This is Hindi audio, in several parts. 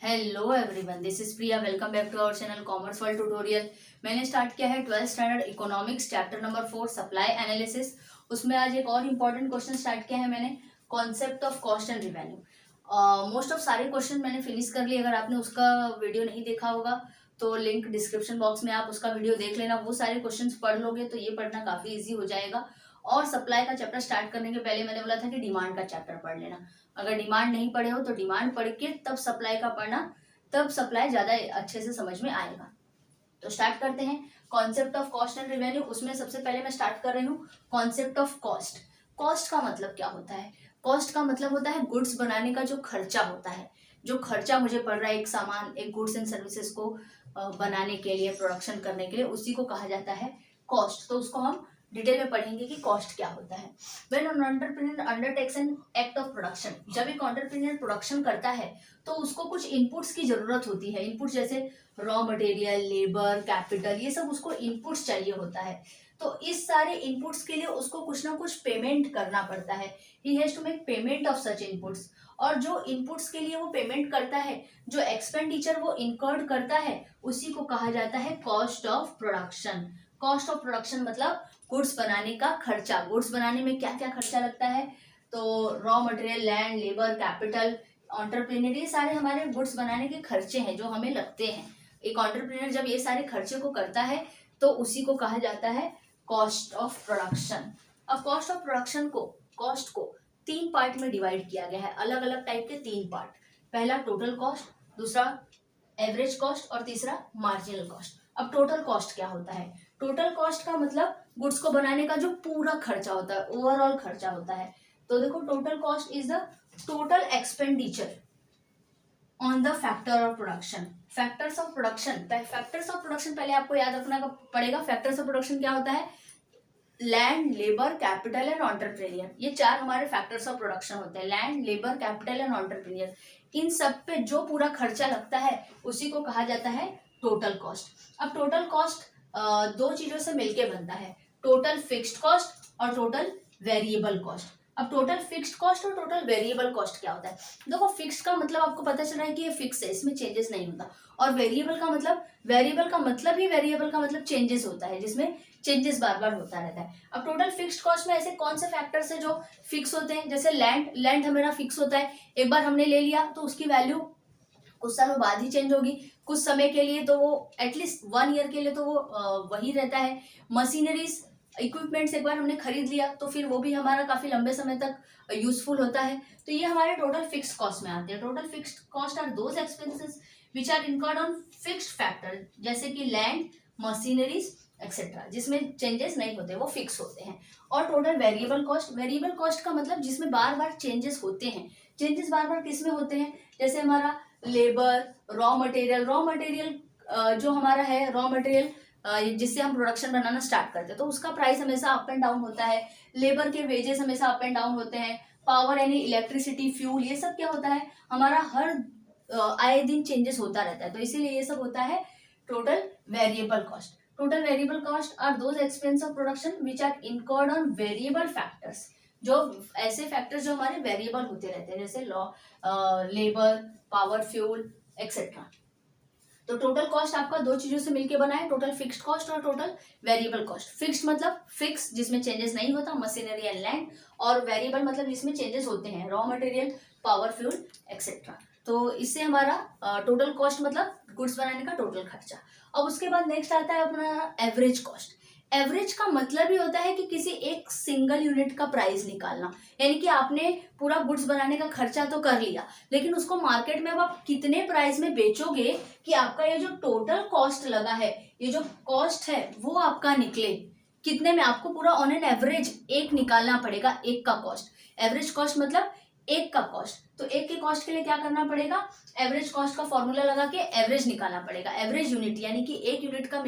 Hello everyone, this is Priya. Welcome back to our channel commerce world tutorial. मैंने स्टार्ट किया है 12th standard economics chapter number 4 supply analysis. उसमें आज एक और इम्पॉर्टेंट क्वेश्चन स्टार्ट किया है मैंने, concept of cost and revenue. Most of सारे क्वेश्चन मैंने फिनिश कर लिए। अगर आपने उसका वीडियो नहीं देखा होगा तो लिंक डिस्क्रिप्शन बॉक्स में आप उसका वीडियो देख लेना। वो सारे क्वेश्चन पढ़ लोगे तो ये पढ़ना काफी ईजी हो जाएगा। और सप्लाई का चैप्टर स्टार्ट करने के पहले मैंने बोला था कि डिमांड का चैप्टर पढ़ लेना। अगर डिमांड नहीं पढ़े हो तो डिमांड पढ़ के तब सप्लाई का पढ़ना, तब सप्लाई ज्यादा अच्छे से समझ में आएगा। तो स्टार्ट करते हैं concept of cost and revenue. उसमें सबसे पहले मैं स्टार्ट कर रही हूँ कॉन्सेप्ट ऑफ कॉस्ट। कॉस्ट का मतलब क्या होता है? कॉस्ट का मतलब होता है गुड्स बनाने का जो खर्चा होता है, जो खर्चा मुझे पड़ रहा है एक सामान, एक गुड्स एंड सर्विसेज को बनाने के लिए, प्रोडक्शन करने के लिए, उसी को कहा जाता है कॉस्ट। तो उसको हम डिटेल में पढ़ेंगे कि कॉस्ट क्या होता है। When an entrepreneur undertakes an act of production, जब एक एंटरप्रेन्योर प्रोडक्शन करता है तो उसको कुछ इनपुट्स की जरूरत होती है। इनपुट जैसे रॉ मटेरियल, लेबर, कैपिटल, ये सब उसको इनपुट्स चाहिए होता है। तो इस सारे इनपुट्स के लिए उसको कुछ ना कुछ पेमेंट करना पड़ता है। He has to make payment of such inputs. और जो इनपुट्स के लिए वो पेमेंट करता है, जो एक्सपेंडिचर वो इनकर्ड करता है, उसी को कहा जाता है cost of production. Cost of production मतलब गुड्स बनाने का खर्चा। गुड्स बनाने में क्या क्या खर्चा लगता है? तो raw material, land, labour, capital, entrepreneur, ये सारे हमारे गुड्स बनाने के खर्चे हैं जो हमें लगते हैं। एक एंटरप्रेन्योर जब ये सारे खर्चे को करता है तो उसी को कहा जाता है कॉस्ट ऑफ प्रोडक्शन। अब कॉस्ट ऑफ प्रोडक्शन को, कॉस्ट को तीन पार्ट में डिवाइड किया गया है, अलग अलग टाइप के तीन पार्ट। पहला टोटल कॉस्ट, दूसरा एवरेज कॉस्ट और तीसरा मार्जिनल कॉस्ट। अब टोटल कॉस्ट क्या होता है? टोटल कॉस्ट का मतलब गुड्स को बनाने का जो पूरा खर्चा होता है, ओवरऑल खर्चा होता है। तो देखो, total cost is the total expenditure on the factor of production. Factors of production, factors of production पहले आपको याद रखना पड़ेगा। फैक्टर्स ऑफ प्रोडक्शन क्या होता है? Land, labour, capital and entrepreneur. ये चार हमारे फैक्टर्स ऑफ प्रोडक्शन होते हैं। Land, labour, capital and entrepreneur. इन सब पे जो पूरा खर्चा लगता है उसी को कहा जाता है टोटल कॉस्ट। अब टोटल कॉस्ट दो चीजों से मिलके बनता है, टोटल फिक्स्ड कॉस्ट और टोटल वेरिएबल कॉस्ट। अब टोटल फिक्स्ड कॉस्ट और टोटल वेरिएबल कॉस्ट क्या होता है? देखो, फिक्स्ड का मतलब आपको पता चल रहा है कि ये फिक्स है, इसमें चेंजेस नहीं होता। और वेरिएबल का मतलब, वेरिएबल का मतलब ही वेरिएबल का मतलब चेंजेस होता है, जिसमें चेंजेस बार बार होता रहता है। अब टोटल फिक्स्ड कॉस्ट में ऐसे कौन से फैक्टर्स हैं जो फिक्स होते हैं? जैसे लैंड, लैंड हमारा फिक्स होता है। एक बार हमने ले लिया तो उसकी वैल्यू कुछ सालों बाद ही चेंज होगी, कुछ समय के लिए तो वो एटलीस्ट 1 ईयर के लिए तो वो वही रहता है। मशीनरीज, इक्विपमेंट्स एक बार हमने खरीद लिया तो फिर वो भी हमारा काफी लंबे समय तक यूजफुल होता है। तो ये हमारे टोटल फिक्स्ड कॉस्ट में आते हैं। Total fixed cost are those expenses which are incurred on fixed factor, जैसे कि लैंड, मशीनरीज एक्सेट्रा, जिसमें चेंजेस नहीं होते, वो फिक्स होते हैं। और total variable cost, variable cost का मतलब जिसमें बार बार चेंजेस होते हैं। चेंजेस बार बार किसमें होते हैं? जैसे हमारा labour, raw material, raw material जो हमारा है, रॉ मटेरियल जिससे हम प्रोडक्शन बनाना स्टार्ट करते हैं तो उसका प्राइस हमेशा अप एंड डाउन होता है। लेबर के वेजेस हमेशा अप एंड डाउन होते हैं। पावर यानी इलेक्ट्रिसिटी, फ्यूल, ये सब क्या होता है? हमारा हर आए दिन चेंजेस होता रहता है। तो इसीलिए ये सब होता है total variable cost. Total variable cost are those expense of production which are incurred on variable factors, जो ऐसे फैक्टर्स जो हमारे वेरिएबल होते रहते हैं, जैसे लेबर, पावर, फ्यूल एक्सेट्रा। तो टोटल कॉस्ट आपका दो चीजों से मिलके बना है, टोटल फिक्स्ड कॉस्ट और टोटल वेरिएबल कॉस्ट। फिक्स्ड मतलब फिक्स, जिसमें चेंजेस नहीं होता, मशीनरी एंड लैंड। और वेरिएबल मतलब जिसमें चेंजेस होते हैं, raw material, power, fuel etcetera. तो इससे हमारा टोटल कॉस्ट मतलब गुड्स बनाने का टोटल खर्चा। अब उसके बाद नेक्स्ट आता है अपना एवरेज कॉस्ट। एवरेज का मतलब ही होता है कि किसी एक सिंगल यूनिट का प्राइस निकालना। यानी कि आपने पूरा गुड्स बनाने का खर्चा तो कर लिया, लेकिन उसको मार्केट में अब आप कितने प्राइस में बेचोगे कि आपका ये जो टोटल कॉस्ट लगा है, ये जो कॉस्ट है वो आपका निकले कितने में। आपको पूरा ऑन एन एवरेज एक निकालना पड़ेगा, एक का कॉस्ट। एवरेज कॉस्ट मतलब एक का कॉस्ट। तो एक के कॉस्ट के लिए क्या करना पड़ेगा? एवरेज कॉस्ट का फॉर्मूला लगा के एवरेज निकालना पड़ेगा। एवरेज यूनिट यानी कि एक यूनिट का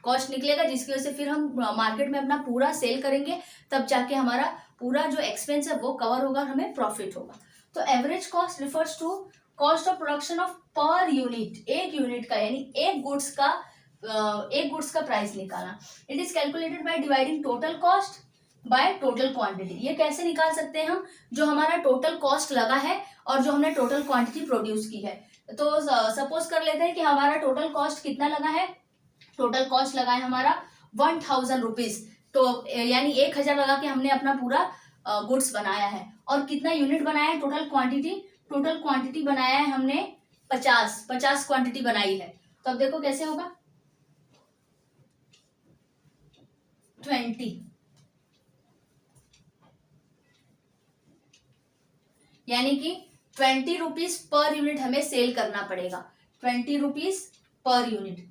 कॉस्ट निकलेगा, जिसकी वजह से फिर हम मार्केट में अपना पूरा सेल करेंगे, तब जाके हमारा पूरा जो एक्सपेंस है वो कवर होगा और हमें प्रॉफिट होगा। तो average cost refers to cost of production of per unit, एक यूनिट का, यानी एक गुड्स का प्राइस निकालना। It is calculated by dividing total cost by total quantity. ये कैसे निकाल सकते हैं हम, जो हमारा टोटल कॉस्ट लगा है और जो हमने टोटल क्वांटिटी प्रोड्यूस की है। तो सपोज कर लेते हैं कि हमारा टोटल कॉस्ट कितना लगा है, टोटल कॉस्ट लगा है हमारा 1000 रुपीज। तो यानी 1000 लगा के हमने अपना पूरा गुड्स बनाया है। और कितना यूनिट बनाया है, टोटल क्वांटिटी बनाया है हमने 50 क्वांटिटी बनाई है। तो अब देखो कैसे होगा, 20, यानी कि 20 रुपीज पर यूनिट हमें सेल करना पड़ेगा। 20 रुपीज पर यूनिट,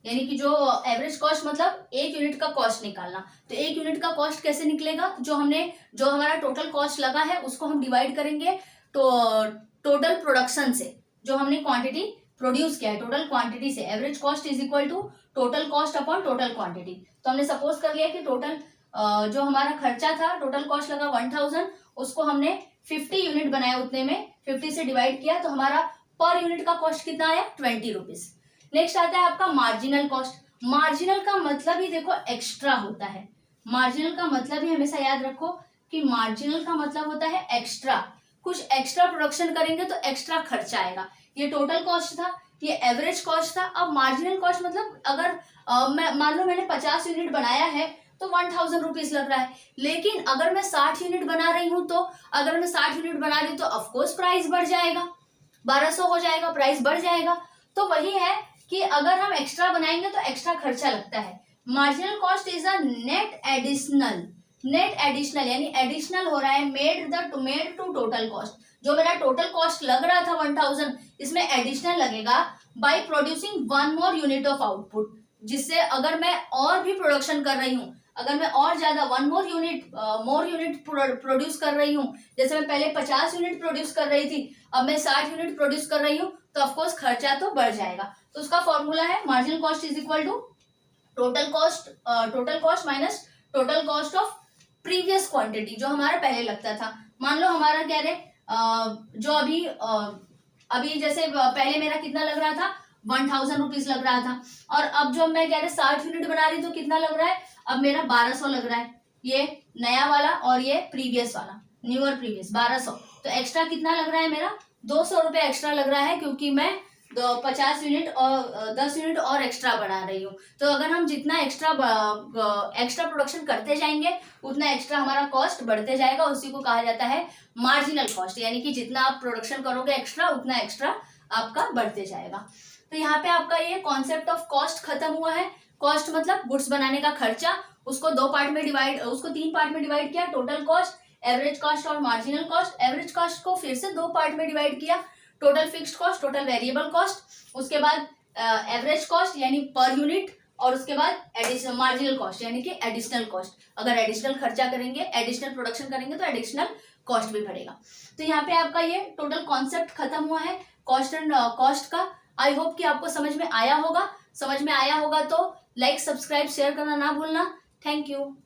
यानी कि जो एवरेज कॉस्ट मतलब एक यूनिट का कॉस्ट निकालना। तो एक यूनिट का कॉस्ट कैसे निकलेगा, जो हमारा टोटल कॉस्ट लगा है उसको हम डिवाइड करेंगे तो टोटल प्रोडक्शन से, जो हमने क्वांटिटी प्रोड्यूस किया है टोटल क्वांटिटी से। Average cost is equal to total cost upon total quantity. तो हमने सपोज कर लिया कि टोटल जो हमारा खर्चा था, टोटल कॉस्ट लगा 1000, उसको हमने 50 यूनिट बनाया, उतने में 50 से डिवाइड किया तो हमारा पर यूनिट का कॉस्ट कितना आया, 20 रुपीज। नेक्स्ट आता है आपका मार्जिनल कॉस्ट। मार्जिनल का मतलब ही देखो एक्स्ट्रा होता है। मार्जिनल का मतलब ही हमेशा याद रखो कि मार्जिनल का मतलब होता है एक्स्ट्रा। कुछ एक्स्ट्रा प्रोडक्शन करेंगे तो एक्स्ट्रा खर्चा आएगा। ये टोटल कॉस्ट था, ये एवरेज कॉस्ट था। अब मार्जिनल कॉस्ट मतलब अगर मैं मान लो मैंने 50 यूनिट बनाया है तो 1000 रुपीज लग रहा है, लेकिन अगर मैं 60 यूनिट बना रही हूँ तो अगर मैं 60 यूनिट बना रही हूँ तो ऑफकोर्स प्राइस बढ़ जाएगा, 1200 हो जाएगा, प्राइस बढ़ जाएगा। तो वही है कि अगर हम एक्स्ट्रा बनाएंगे तो एक्स्ट्रा खर्चा लगता है। Marginal cost is a net additional यानी एडिशनल हो रहा है मेड टू टोटल कॉस्ट। जो मेरा टोटल कॉस्ट लग रहा था 1000, इसमें एडिशनल लगेगा by producing one more unit of output, जिससे अगर मैं और भी प्रोडक्शन कर रही हूँ, अगर मैं और ज्यादा मोर यूनिट प्रोड्यूस कर रही हूँ, जैसे मैं पहले 50 यूनिट प्रोड्यूस कर रही थी, अब मैं 60 यूनिट प्रोड्यूस कर रही हूँ, तो ऑफकोर्स खर्चा तो बढ़ जाएगा। तो उसका फॉर्मूला है marginal cost is equal to total cost minus total cost of previous quantity, जो हमारा पहले लगता था। मान लो हमारा क्या है, जो अभी जैसे पहले मेरा कितना लग रहा था, 1000 रुपीज लग रहा था, और अब जो मैं कह रहे 60 यूनिट बना रही तो कितना लग रहा है, अब मेरा 1200 लग रहा है। ये नया वाला और ये प्रीवियस वाला, न्यू और प्रीवियस 1200। तो एक्स्ट्रा कितना लग रहा है मेरा, 200 रुपये एक्स्ट्रा लग रहा है, क्योंकि मैं 50 यूनिट और 10 यूनिट और एक्स्ट्रा बना रही हूँ। तो अगर हम जितना एक्स्ट्रा प्रोडक्शन करते जाएंगे उतना एक्स्ट्रा हमारा कॉस्ट बढ़ते जाएगा। उसी को कहा जाता है मार्जिनल कॉस्ट, यानी कि जितना आप प्रोडक्शन करोगे एक्स्ट्रा, उतना एक्स्ट्रा आपका बढ़ते जाएगा। तो यहाँ पे आपका ये कॉन्सेप्ट ऑफ कॉस्ट खत्म हुआ है। कॉस्ट मतलब गुड्स बनाने का खर्चा, उसको 3 पार्ट में डिवाइड किया, टोटल कॉस्ट, एवरेज कॉस्ट और मार्जिनल कॉस्ट। एवरेज कॉस्ट को फिर से 2 पार्ट में डिवाइड किया, total fixed cost, total variable cost, उसके बाद एवरेज कॉस्ट यानी पर यूनिट, और उसके बाद मार्जिनल कॉस्ट यानी कि एडिशनल कॉस्ट। अगर एडिशनल खर्चा करेंगे, एडिशनल प्रोडक्शन करेंगे तो एडिशनल कॉस्ट भी बढ़ेगा। तो यहाँ पे आपका ये टोटल कॉन्सेप्ट खत्म हुआ है कॉस्ट का। आई होप कि आपको समझ में आया होगा। तो लाइक, सब्सक्राइब, शेयर करना ना भूलना। Thank you.